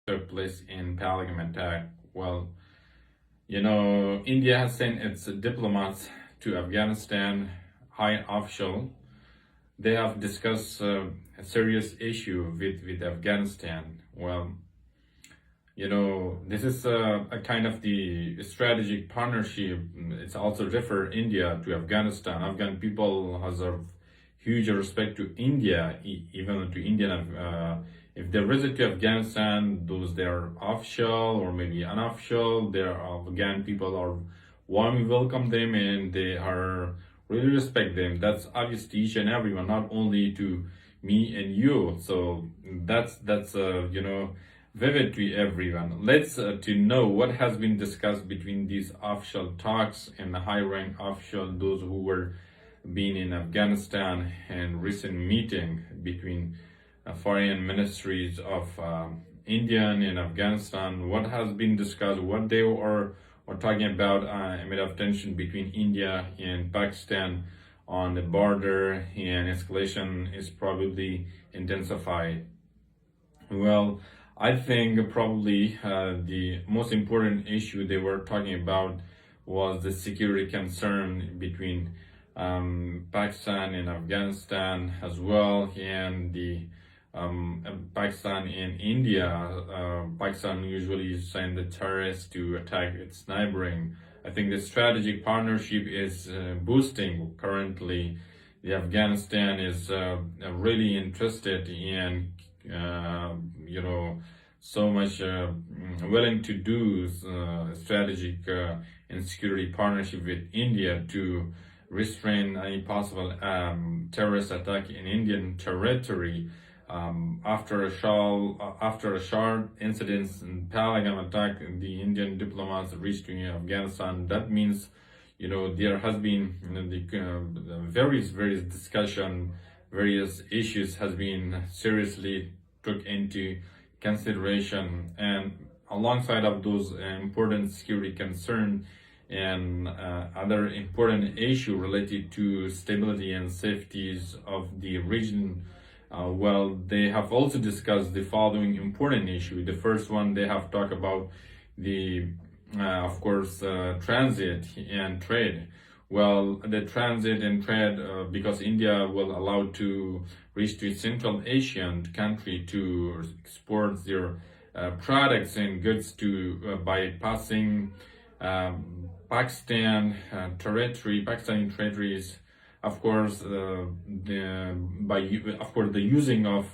took place in Pahalgam attack. Well, India has sent its diplomats to Afghanistan, high official. They have discussed a serious issue with Afghanistan. Well, this is a kind of the strategic partnership. It's also refer India to Afghanistan. Afghan people has a huge respect to India, even to Indian. If they visit to Afghanistan, those they are official or maybe unofficial, their Afghan people are warmly welcome them and they are really respect them. That's obvious to each and everyone, not only to me and you. So that's vivid to everyone. Let's to know what has been discussed between these official talks and the high rank official, those who were being in Afghanistan, and recent meeting between foreign ministries of India and Afghanistan. What has been discussed, what they are talking about amid of tension between India and Pakistan on the border, and escalation is probably intensified. Well, I think probably the most important issue they were talking about was the security concern between Pakistan and Afghanistan as well, and the Pakistan and India. Pakistan usually send the terrorists to attack its neighboring. I think the strategic partnership is boosting currently. The Afghanistan is really interested in so much willing to do strategic and security partnership with India to restrain any possible terrorist attack in Indian territory. After a short incident in Pahalgam attack, the Indian diplomats reached to Afghanistan. That means, there has been the various discussion, various issues has been seriously took into consideration, and alongside of those important security concern and other important issue related to stability and safeties of the region. They have also discussed the following important issue. The first one, they have talked about the, transit and trade. Well, the transit and trade, because India will allow to reach to Central Asian country to export their products and goods to by passing Pakistani territories. Of course, the using of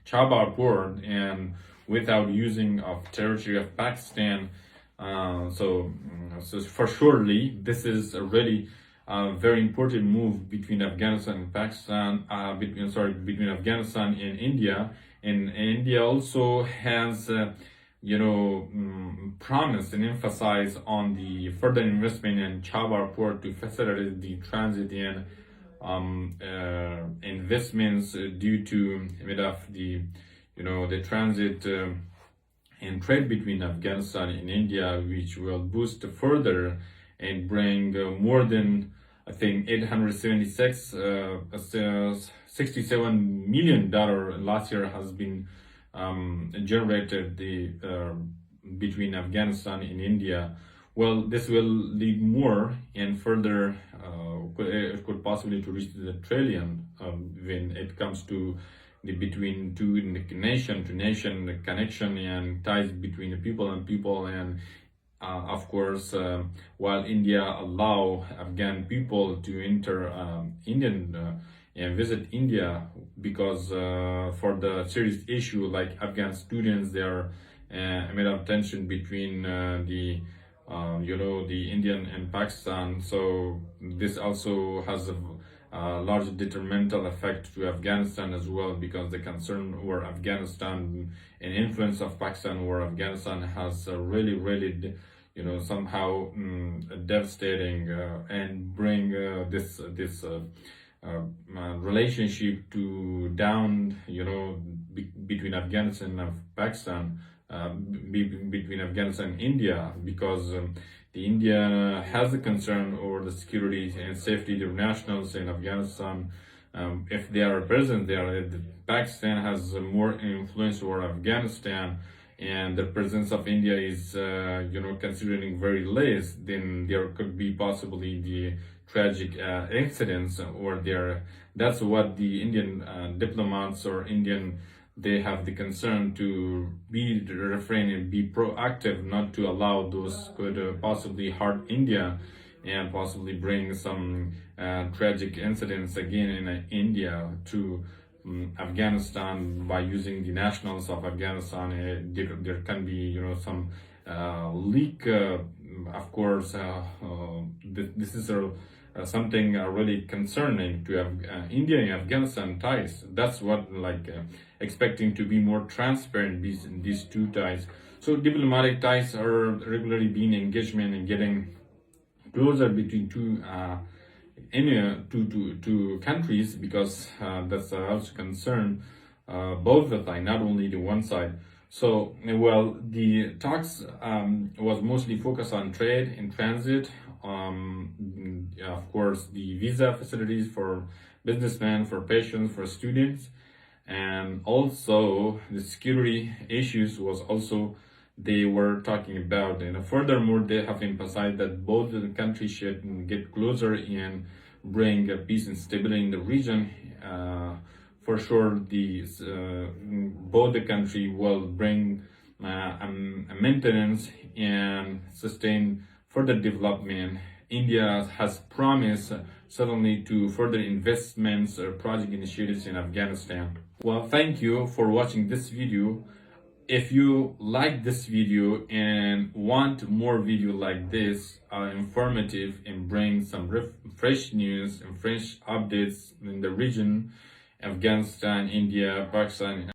Chabahar port and without using of territory of Pakistan. So for surely this is a really very important move between Afghanistan and Pakistan. Between Afghanistan and India. And India also has promised and emphasized on the further investment in Chabahar port to facilitate the transit and investments due to the transit and trade between Afghanistan and India, which will boost further and bring more than, I think, $67 million last year has been generated between Afghanistan and India. Well, this will lead more and further. It could possibly to reach the trillion when it comes to the between two nation to nation connection and ties between the people and people. And while India allow Afghan people to enter Indian and visit India, because for the serious issue like Afghan students, there amid of tension between the Indian and Pakistan. So this also has a large detrimental effect to Afghanistan as well, because the concern over Afghanistan and influence of Pakistan over Afghanistan has really somehow devastating and bring this relationship to down between Afghanistan and Pakistan, between Afghanistan and India, because the India has a concern over the security and safety of their nationals in Afghanistan. If they are present there, Pakistan has more influence over Afghanistan, and the presence of India is, considering very less, then there could be possibly the tragic incidents or there. That's what the Indian diplomats or Indian, they have the concern to be refrain and be proactive, not to allow those could possibly hurt India and possibly bring some tragic incidents again in India to Afghanistan by using the nationals of Afghanistan. There can be, some leak. Of course, this is something really concerning to have India and Afghanistan ties. That's what expecting to be more transparent these two ties. So diplomatic ties are regularly being engagement and getting closer between two countries, because that's also concern both the side, not only the one side. So, well, the talks was mostly focused on trade in transit, of course, the visa facilities for businessmen, for patients, for students, and also the security issues was also they were talking about. And furthermore, they have emphasized that both the countries should get closer and bring peace and stability in the region. For sure, both the country will bring a maintenance and sustain further development. India has promised suddenly to further investments or project initiatives in Afghanistan. Well, thank you for watching this video. If you like this video and want more video like this, informative and bring some fresh news and fresh updates in the region, Afghanistan, India, Pakistan,